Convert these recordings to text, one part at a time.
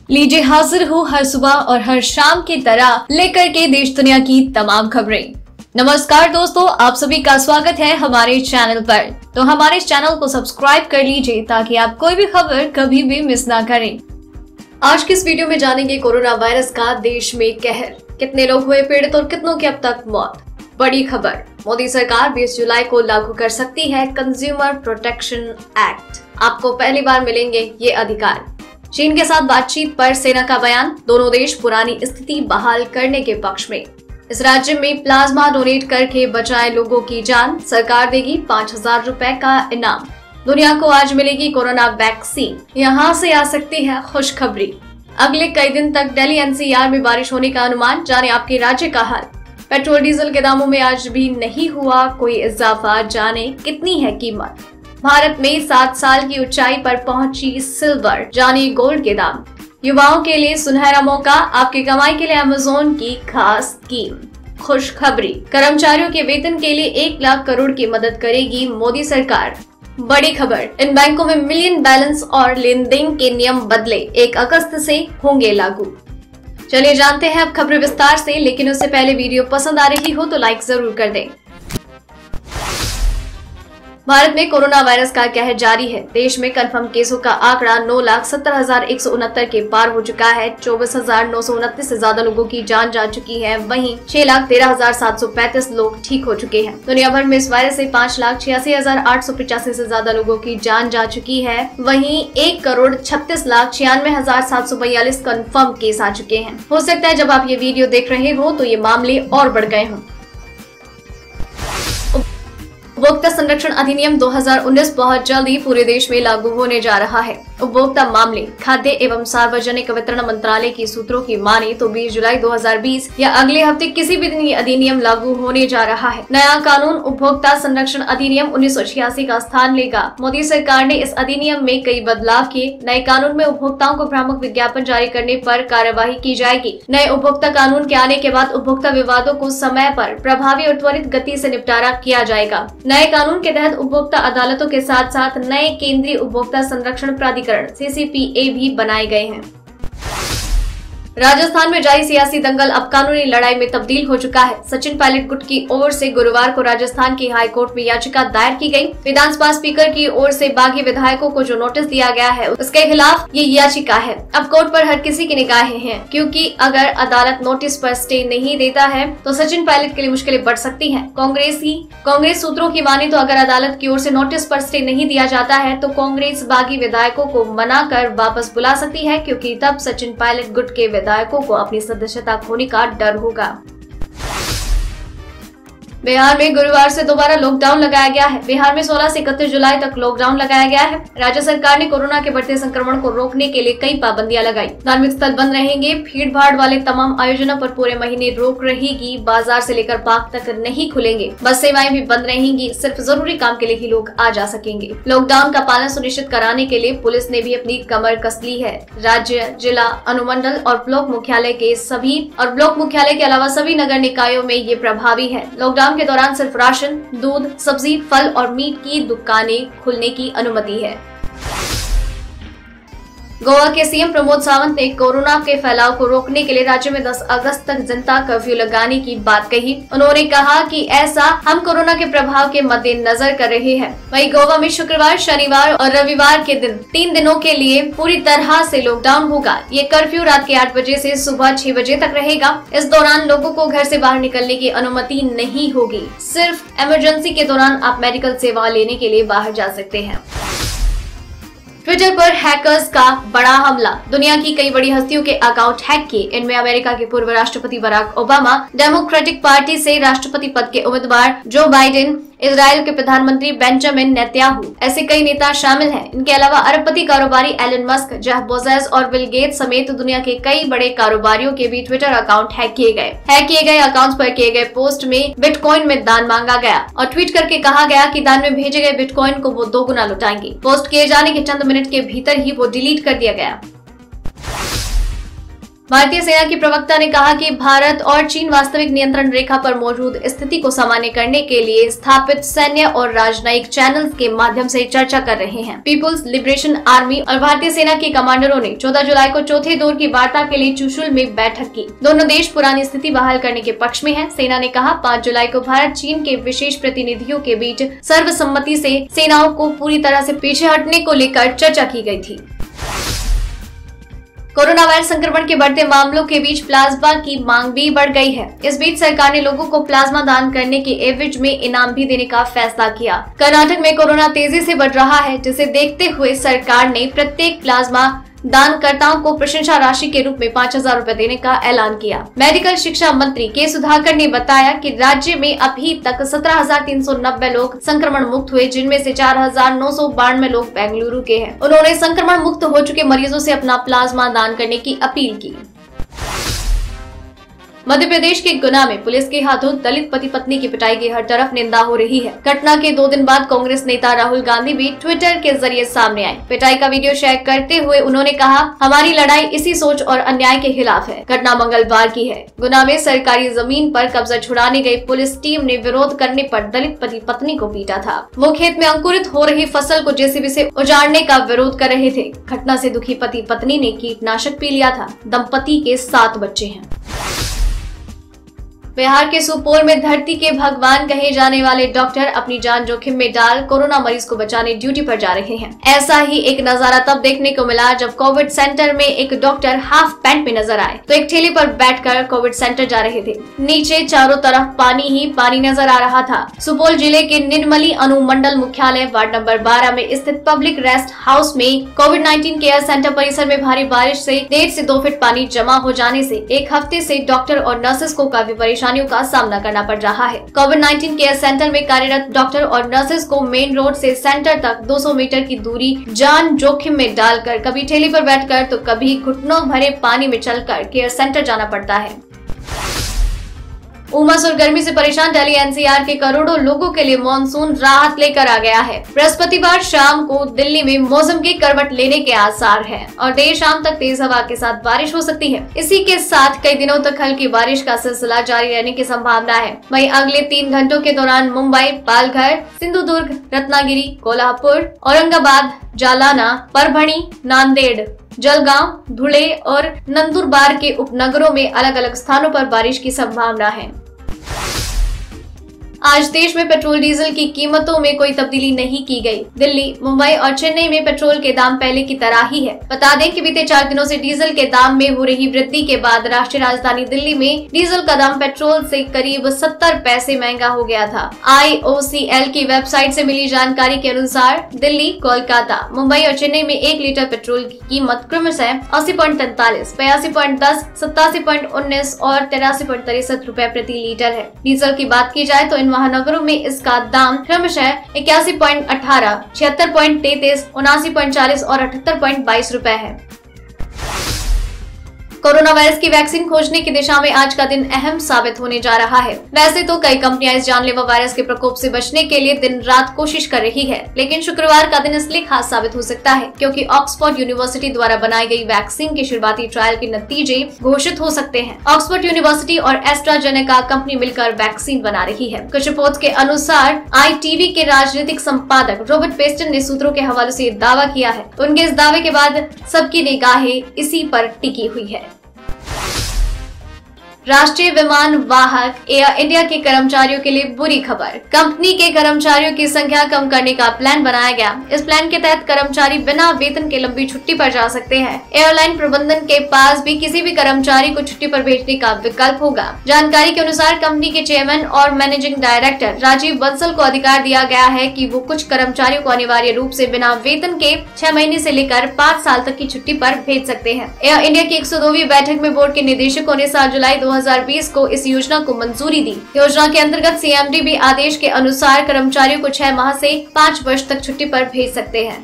लीजिए हाजिर हूँ हर सुबह और हर शाम की तरह लेकर के देश दुनिया की तमाम खबरें। नमस्कार दोस्तों, आप सभी का स्वागत है हमारे चैनल पर। तो हमारे चैनल को सब्सक्राइब कर लीजिए ताकि आप कोई भी खबर कभी भी मिस ना करें। आज की इस वीडियो में जानेंगे कोरोना वायरस का देश में कहर, कितने लोग हुए पीड़ित और कितनों की अब तक मौत। बड़ी खबर, मोदी सरकार 20 जुलाई को लागू कर सकती है कंज्यूमर प्रोटेक्शन एक्ट। आपको पहली बार मिलेंगे ये अधिकार। चीन के साथ बातचीत पर सेना का बयान, दोनों देश पुरानी स्थिति बहाल करने के पक्ष में। इस राज्य में प्लाज्मा डोनेट करके बचाए लोगों की जान, सरकार देगी 5,000 रुपए का इनाम। दुनिया को आज मिलेगी कोरोना वैक्सीन, यहाँ से आ सकती है खुशखबरी। अगले कई दिन तक दिल्ली एनसीआर में बारिश होने का अनुमान, जाने आपके राज्य का हाल। पेट्रोल डीजल के दामों में आज भी नहीं हुआ कोई इजाफा, जाने कितनी है कीमत। भारत में 7 साल की ऊंचाई पर पहुंची सिल्वर, जानिए गोल्ड के दाम। युवाओं के लिए सुनहरा मौका, आपकी कमाई के लिए अमेज़न की खास स्कीम। खुशखबरी, कर्मचारियों के वेतन के लिए 1 लाख करोड़ की मदद करेगी मोदी सरकार। बड़ी खबर, इन बैंकों में मिलियन बैलेंस और लेन देन के नियम बदले 1 अगस्त से होंगे लागू। चलिए जानते हैं अब खबरें विस्तार से, लेकिन उससे पहले वीडियो पसंद आ रही हो तो लाइक जरूर कर दें। भारत में कोरोना वायरस का कहर जारी है। देश में कंफर्म केसों का आंकड़ा 9,70,169 के पार हो चुका है। 24,929 से ज्यादा लोगों की जान जा चुकी है। वहीं 6,13,735 लोग ठीक हो चुके हैं। दुनिया भर में इस वायरस से 5,86,885 से ज्यादा लोगों की जान जा चुकी है। वहीं 1,36,96,742 कंफर्म केस आ चुके हैं। हो सकता है जब आप ये वीडियो देख रहे हो तो ये मामले और बढ़ गए हों। उपभोक्ता संरक्षण अधिनियम 2019 बहुत जल्द ही पूरे देश में लागू होने जा रहा है। उपभोक्ता मामले, खाद्य एवं सार्वजनिक वितरण मंत्रालय की सूत्रों की माने तो 20 जुलाई 2020 या अगले हफ्ते किसी भी दिन ये अधिनियम लागू होने जा रहा है। नया कानून उपभोक्ता संरक्षण अधिनियम 1986 का स्थान लेगा। मोदी सरकार ने इस अधिनियम में कई बदलाव किए। नए कानून में उपभोक्ताओं को भ्रामक विज्ञापन जारी करने पर कार्यवाही की जाएगी। नए उपभोक्ता कानून के आने के बाद उपभोक्ता विवादों को समय पर प्रभावी और त्वरित गति से निपटारा किया जाएगा। नए कानून के तहत उपभोक्ता अदालतों के साथ साथ नए केंद्रीय उपभोक्ता संरक्षण प्राधिकरण CCPA भी बनाए गए हैं। राजस्थान में जारी सियासी दंगल अब कानूनी लड़ाई में तब्दील हो चुका है। सचिन पायलट गुट की ओर से गुरुवार को राजस्थान की हाई कोर्ट में याचिका दायर की गई। विधानसभा स्पीकर की ओर से बागी विधायकों को जो नोटिस दिया गया है उसके खिलाफ ये याचिका है। अब कोर्ट पर हर किसी की निगाहें हैं, क्योंकि अगर अदालत नोटिस पर स्टे नहीं देता है तो सचिन पायलट के लिए मुश्किलें बढ़ सकती है। कांग्रेस सूत्रों की माने तो अगर अदालत की ओर से नोटिस पर स्टे नहीं दिया जाता है तो कांग्रेस बागी विधायकों को मना कर वापस बुला सकती है, क्योंकि तब सचिन पायलट गुट के विधायकों को अपनी सदस्यता खोने का डर होगा। बिहार में गुरुवार से दोबारा लॉकडाउन लगाया गया है। बिहार में 16 से 31 जुलाई तक लॉकडाउन लगाया गया है। राज्य सरकार ने कोरोना के बढ़ते संक्रमण को रोकने के लिए कई पाबंदियां लगाई। धार्मिक स्थल बंद रहेंगे। भीड़ भाड़ वाले तमाम आयोजनों पर पूरे महीने रोक रहेगी। बाजार से लेकर पार्क तक नहीं खुलेंगे। बस सेवाएं भी बंद रहेंगी। सिर्फ जरूरी काम के लिए ही लोग आ जा सकेंगे। लॉकडाउन का पालन सुनिश्चित कराने के लिए पुलिस ने भी अपनी कमर कस ली है। राज्य, जिला, अनुमंडल और ब्लॉक मुख्यालय के अलावा सभी नगर निकायों में ये प्रभावी है। लॉकडाउन के दौरान सिर्फ राशन, दूध, सब्जी, फल और मीट की दुकानें खुलने की अनुमति है। गोवा के सीएम प्रमोद सावंत ने कोरोना के फैलाव को रोकने के लिए राज्य में 10 अगस्त तक जनता कर्फ्यू लगाने की बात कही। उन्होंने कहा कि ऐसा हम कोरोना के प्रभाव के मद्देनजर कर रहे हैं। वहीं गोवा में शुक्रवार, शनिवार और रविवार के दिन 3 दिनों के लिए पूरी तरह से लॉकडाउन होगा। ये कर्फ्यू रात के 8 बजे से सुबह 6 बजे तक रहेगा। इस दौरान लोगों को घर से बाहर निकलने की अनुमति नहीं होगी। सिर्फ इमरजेंसी के दौरान आप मेडिकल सेवा लेने के लिए बाहर जा सकते हैं। ट्विटर पर हैकर्स का बड़ा हमला, दुनिया की कई बड़ी हस्तियों के अकाउंट हैक किए। इनमें अमेरिका के पूर्व राष्ट्रपति बराक ओबामा, डेमोक्रेटिक पार्टी से राष्ट्रपति पद के उम्मीदवार जो बाइडेन, इजराइल के प्रधानमंत्री बेंजामिन नेतन्याहू, ऐसे कई नेता शामिल हैं। इनके अलावा अरबपति कारोबारी एलन मस्क, जेफ बेजोस और बिल गेट्स समेत दुनिया के कई बड़े कारोबारियों के भी ट्विटर अकाउंट हैक किए गए। हैक किए गए अकाउंट्स पर किए गए पोस्ट में बिटकॉइन में दान मांगा गया और ट्वीट करके कहा गया कि दान में भेजे गए बिटकॉइन को वो 2 गुना लौटाएंगे। पोस्ट किए जाने के चंद मिनट के भीतर ही वो डिलीट कर दिया गया। भारतीय सेना की प्रवक्ता ने कहा कि भारत और चीन वास्तविक नियंत्रण रेखा पर मौजूद स्थिति को सामान्य करने के लिए स्थापित सैन्य और राजनयिक चैनल्स के माध्यम से चर्चा कर रहे हैं। पीपुल्स लिबरेशन आर्मी और भारतीय सेना के कमांडरों ने 14 जुलाई को चौथे दौर की वार्ता के लिए चुशुल में बैठक की। दोनों देश पुरानी स्थिति बहाल करने के पक्ष में हैं। सेना ने कहा 5 जुलाई को भारत चीन के विशेष प्रतिनिधियों के बीच सर्वसम्मति से सेनाओं को पूरी तरह से पीछे हटने को लेकर चर्चा की गई थी। कोरोना वायरस संक्रमण के बढ़ते मामलों के बीच प्लाज्मा की मांग भी बढ़ गई है। इस बीच सरकार ने लोगों को प्लाज्मा दान करने के एवज में इनाम भी देने का फैसला किया। कर्नाटक में कोरोना तेजी से बढ़ रहा है, जिसे देखते हुए सरकार ने प्रत्येक प्लाज्मा दानकर्ताओं को प्रशंसा राशि के रूप में 5,000 रुपए देने का ऐलान किया। मेडिकल शिक्षा मंत्री के सुधाकर ने बताया कि राज्य में अभी तक 17,390 लोग संक्रमण मुक्त हुए, जिनमें से 4,992 लोग बेंगलुरु के हैं। उन्होंने संक्रमण मुक्त हो चुके मरीजों से अपना प्लाज्मा दान करने की अपील की। मध्य प्रदेश के गुना में पुलिस के हाथों दलित पति पत्नी की पिटाई की हर तरफ निंदा हो रही है। घटना के 2 दिन बाद कांग्रेस नेता राहुल गांधी भी ट्विटर के जरिए सामने आए। पिटाई का वीडियो शेयर करते हुए उन्होंने कहा, हमारी लड़ाई इसी सोच और अन्याय के खिलाफ है। घटना मंगलवार की है। गुना में सरकारी जमीन पर कब्जा छुड़ाने गई पुलिस टीम ने विरोध करने पर दलित पति पत्नी को पीटा था। वो खेत में अंकुरित हो रही फसल को जेसीबी से उजाड़ने का विरोध कर रहे थे। घटना से दुखी पति पत्नी ने कीटनाशक पी लिया था। दंपति के 7 बच्चे हैं। बिहार के सुपौल में धरती के भगवान कहे जाने वाले डॉक्टर अपनी जान जोखिम में डाल कोरोना मरीज को बचाने ड्यूटी पर जा रहे हैं। ऐसा ही एक नजारा तब देखने को मिला जब कोविड सेंटर में एक डॉक्टर हाफ पैंट में नजर आए तो एक ठेले पर बैठकर कोविड सेंटर जा रहे थे। नीचे चारों तरफ पानी ही पानी नजर आ रहा था। सुपौल जिले के निर्मली अनुमंडल मुख्यालय वार्ड नंबर 12 में स्थित पब्लिक रेस्ट हाउस में कोविड-19 केयर सेंटर परिसर में भारी बारिश से 1.5 से 2 फीट पानी जमा हो जाने से एक हफ्ते से डॉक्टर और नर्सेस को काफी परेशानियों का सामना करना पड़ रहा है। कोविड-19 केयर सेंटर में कार्यरत डॉक्टर और नर्सेस को मेन रोड से सेंटर तक 200 मीटर की दूरी जान जोखिम में डालकर कभी ठेले पर बैठकर तो कभी घुटनों भरे पानी में चलकर केयर सेंटर जाना पड़ता है। उमस और गर्मी से परेशान दिल्ली एनसीआर के करोड़ों लोगों के लिए मानसून राहत लेकर आ गया है। बृहस्पतिवार शाम को दिल्ली में मौसम के करवट लेने के आसार हैं और देर शाम तक तेज हवा के साथ बारिश हो सकती है। इसी के साथ कई दिनों तक हल्की बारिश का सिलसिला जारी रहने की संभावना है। वहीं अगले 3 घंटों के दौरान मुंबई, पालघर, सिंधुदुर्ग, रत्नागिरी, कोल्हापुर, औरंगाबाद, जालना, परभणी, नांदेड़, जलगांव, धुले और नंदुरबार के उपनगरों में अलग अलग स्थानों पर बारिश की संभावना है। आज देश में पेट्रोल डीजल की कीमतों में कोई तब्दीली नहीं की गई। दिल्ली, मुंबई और चेन्नई में पेट्रोल के दाम पहले की तरह ही है। बता दें कि बीते 4 दिनों से डीजल के दाम में हो रही वृद्धि के बाद राष्ट्रीय राजधानी दिल्ली में डीजल का दाम पेट्रोल से करीब 70 पैसे महंगा हो गया था। IOCL की वेबसाइट से मिली जानकारी के अनुसार दिल्ली, कोलकाता, मुंबई और चेन्नई में 1 लीटर पेट्रोल की कीमत क्रमशः 80.43, 82.10, 87.19 और 83.63 रुपए प्रति लीटर है। डीजल की बात की जाए तो इन महानगरों में इसका दाम क्रमशः 81.18, 76.33, 79.40 और 78.22 रुपए है। कोरोना वायरस की वैक्सीन खोजने की दिशा में आज का दिन अहम साबित होने जा रहा है। वैसे तो कई कंपनियां इस जानलेवा वायरस के प्रकोप से बचने के लिए दिन रात कोशिश कर रही है, लेकिन शुक्रवार का दिन इसलिए खास साबित हो सकता है क्योंकि ऑक्सफोर्ड यूनिवर्सिटी द्वारा बनाई गई वैक्सीन के शुरुआती ट्रायल के नतीजे घोषित हो सकते हैं। ऑक्सफोर्ड यूनिवर्सिटी और एस्ट्राजेनेका कंपनी मिलकर वैक्सीन बना रही है। कुछ रिपोर्ट्स के अनुसार ITV के राजनीतिक संपादक रॉबर्ट पेस्टन ने सूत्रों के हवाले से दावा किया है। उनके इस दावे के बाद सबकी निगाहें इसी पर टिकी हुई है। राष्ट्रीय विमान वाहक एयर इंडिया के कर्मचारियों के लिए बुरी खबर। कंपनी के कर्मचारियों की संख्या कम करने का प्लान बनाया गया। इस प्लान के तहत कर्मचारी बिना वेतन के लंबी छुट्टी पर जा सकते हैं। एयरलाइन प्रबंधन के पास भी किसी भी कर्मचारी को छुट्टी पर भेजने का विकल्प होगा। जानकारी के अनुसार कंपनी के चेयरमैन और मैनेजिंग डायरेक्टर राजीव बंसल को अधिकार दिया गया है कि वो कुछ कर्मचारियों को अनिवार्य रूप से बिना वेतन के 6 महीने से लेकर 5 साल तक की छुट्टी पर भेज सकते हैं। एयर इंडिया की 102वीं बैठक में बोर्ड के निदेशकों ने 7 जुलाई 2020 को इस योजना को मंजूरी दी। योजना के अंतर्गत CMD भी आदेश के अनुसार कर्मचारियों को 6 माह से 5 वर्ष तक छुट्टी पर भेज सकते हैं।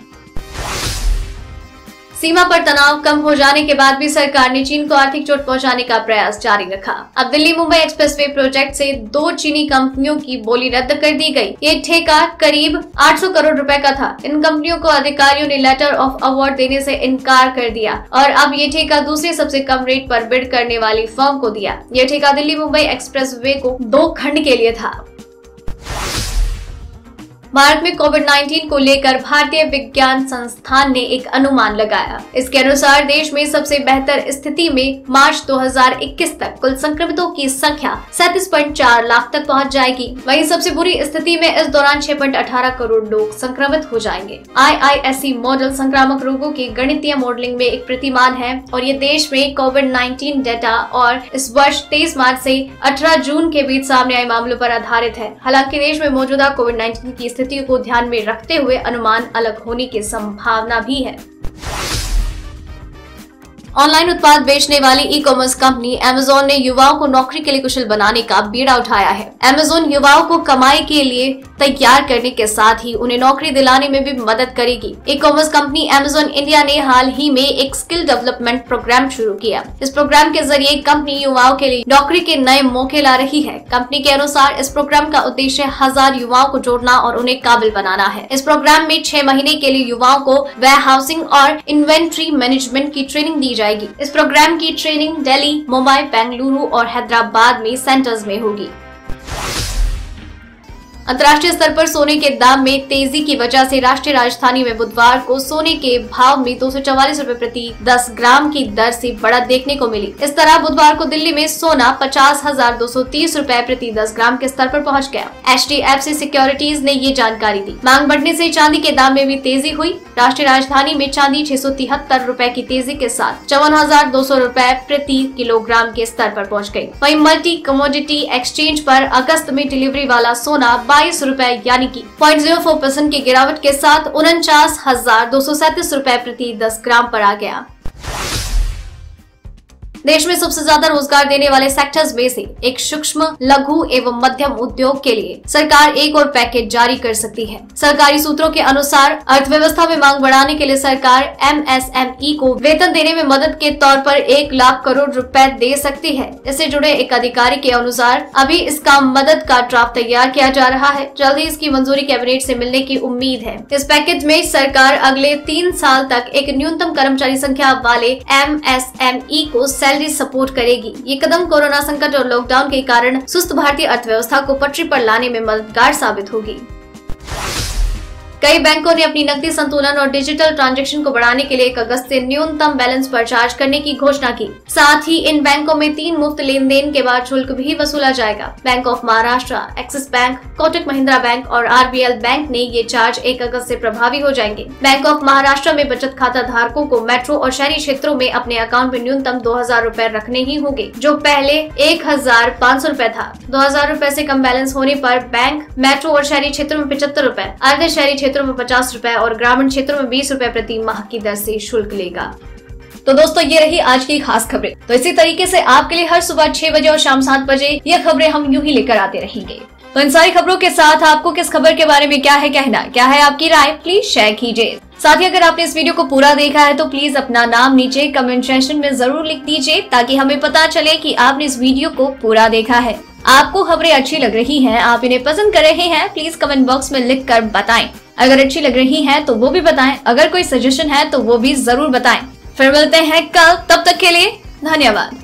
सीमा पर तनाव कम हो जाने के बाद भी सरकार ने चीन को आर्थिक चोट पहुंचाने का प्रयास जारी रखा। अब दिल्ली मुंबई एक्सप्रेसवे प्रोजेक्ट से 2 चीनी कंपनियों की बोली रद्द कर दी गई। ये ठेका करीब 800 करोड़ रुपए का था। इन कंपनियों को अधिकारियों ने लेटर ऑफ अवार्ड देने से इनकार कर दिया और अब ये ठेका दूसरे सबसे कम रेट पर बिड करने वाली फर्म को दिया। ये ठेका दिल्ली मुंबई एक्सप्रेसवे को 2 खंड के लिए था। भारत में कोविड-19 को लेकर भारतीय विज्ञान संस्थान ने एक अनुमान लगाया। इसके अनुसार देश में सबसे बेहतर स्थिति में मार्च 2021 तक कुल संक्रमितों की संख्या 37.4 लाख तक पहुंच जाएगी। वहीं सबसे बुरी स्थिति में इस दौरान 6.18 करोड़ लोग संक्रमित हो जाएंगे। IISc मॉडल संक्रामक रोगों की गणितीय मॉडलिंग में एक प्रतिमान है और ये देश में कोविड-19 डेटा और इस वर्ष 23 मार्च से 18 जून के बीच सामने आए मामलों पर आधारित है। हालांकि देश में मौजूदा कोविड-19 की स्थितियों को ध्यान में रखते हुए अनुमान अलग होने की संभावना भी है। ऑनलाइन उत्पाद बेचने वाली ई कॉमर्स कंपनी Amazon ने युवाओं को नौकरी के लिए कुशल बनाने का बीड़ा उठाया है। Amazon युवाओं को कमाई के लिए तैयार करने के साथ ही उन्हें नौकरी दिलाने में भी मदद करेगी। E commerce company Amazon India ने हाल ही में एक स्किल डेवलपमेंट प्रोग्राम शुरू किया। इस प्रोग्राम के जरिए कंपनी युवाओं के लिए नौकरी के नए मौके ला रही है। कंपनी के अनुसार इस प्रोग्राम का उद्देश्य 1000 युवाओं को जोड़ना और उन्हें काबिल बनाना है। इस प्रोग्राम में 6 महीने के लिए युवाओं को वेयरहाउसिंग और इन्वेंट्री मैनेजमेंट की ट्रेनिंग दी जाएगी। इस प्रोग्राम की ट्रेनिंग दिल्ली, मुंबई, बेंगलुरु और हैदराबाद में सेंटर्स में होगी। अंतर्राष्ट्रीय स्तर पर सोने के दाम में तेजी की वजह से राष्ट्रीय राजधानी में बुधवार को सोने के भाव में 244 रुपए प्रति 10 ग्राम की दर से बढ़त देखने को मिली। इस तरह बुधवार को दिल्ली में सोना 50,230 रुपए प्रति 10 ग्राम के स्तर पर पहुंच गया। HDFC सिक्योरिटीज ने ये जानकारी दी। मांग बढ़ने से चांदी के दाम में भी तेजी हुई। राष्ट्रीय राजधानी में चांदी 673 रुपए की तेजी के साथ 54,200 रुपए प्रति किलोग्राम के स्तर पर पहुँच गयी। वहीं मल्टी कमोडिटी एक्सचेंज पर अगस्त में डिलीवरी वाला सोना 22 रुपए यानी कि 0.04% की गिरावट के साथ 49,237 रुपए प्रति 10 ग्राम पर आ गया। देश में सबसे ज्यादा रोजगार देने वाले सेक्टर्स में से एक सूक्ष्म, लघु एवं मध्यम उद्योग के लिए सरकार एक और पैकेज जारी कर सकती है। सरकारी सूत्रों के अनुसार अर्थव्यवस्था में मांग बढ़ाने के लिए सरकार MSME को वेतन देने में मदद के तौर पर 1 लाख करोड़ रुपए दे सकती है। इससे जुड़े एक अधिकारी के अनुसार अभी इसका मदद का ड्राफ्ट तैयार किया जा रहा है। जल्द ही इसकी मंजूरी कैबिनेट से मिलने की उम्मीद है। इस पैकेज में सरकार अगले 3 साल तक एक न्यूनतम कर्मचारी संख्या वाले MSME को सैलरी सपोर्ट करेगी। ये कदम कोरोना संकट और लॉकडाउन के कारण सुस्त भारतीय अर्थव्यवस्था को पटरी पर लाने में मददगार साबित होगी। कई बैंकों ने अपनी नकदी संतुलन और डिजिटल ट्रांजैक्शन को बढ़ाने के लिए 1 अगस्त से न्यूनतम बैलेंस पर चार्ज करने की घोषणा की। साथ ही इन बैंकों में 3 मुफ्त लेन देन के बाद शुल्क भी वसूला जाएगा। Bank of Maharashtra, axis bank, Kotak Mahindra bank और RBL बैंक ने ये चार्ज 1 अगस्त से प्रभावी हो जाएंगे। बैंक ऑफ महाराष्ट्र में बचत खाता धारकों को मेट्रो और शहरी क्षेत्रों में अपने अकाउंट में न्यूनतम 2,000 रुपए रखने ही होंगे, जो पहले 1,500 रुपए था। 2,000 रुपए से कम बैलेंस होने पर बैंक मेट्रो और शहरी क्षेत्रों में 75 रुपए, अर्ध शहरी क्षेत्रों में 50 रुपए और ग्रामीण क्षेत्रों में 20 रुपए प्रति माह की दर से शुल्क लेगा। तो दोस्तों ये रही आज की खास खबरें। तो इसी तरीके से आपके लिए हर सुबह 6 बजे और शाम 7 बजे ये खबरें हम यूं ही लेकर आते रहेंगे। तो इन सारी खबरों के साथ आपको किस खबर के बारे में क्या है कहना, क्या है आपकी राय, प्लीज शेयर कीजिए। साथ ही अगर आपने इस वीडियो को पूरा देखा है तो प्लीज अपना नाम नीचे कमेंट सेक्शन में जरूर लिख दीजिए, ताकि हमें पता चले कि आपने इस वीडियो को पूरा देखा है। आपको खबरें अच्छी लग रही हैं, आप इन्हें पसंद कर रहे हैं, प्लीज कमेंट बॉक्स में लिख कर बताएं। अगर अच्छी लग रही है तो वो भी बताएं, अगर कोई सजेशन है तो वो भी जरूर बताएं। फिर मिलते हैं कल, तब तक के लिए धन्यवाद।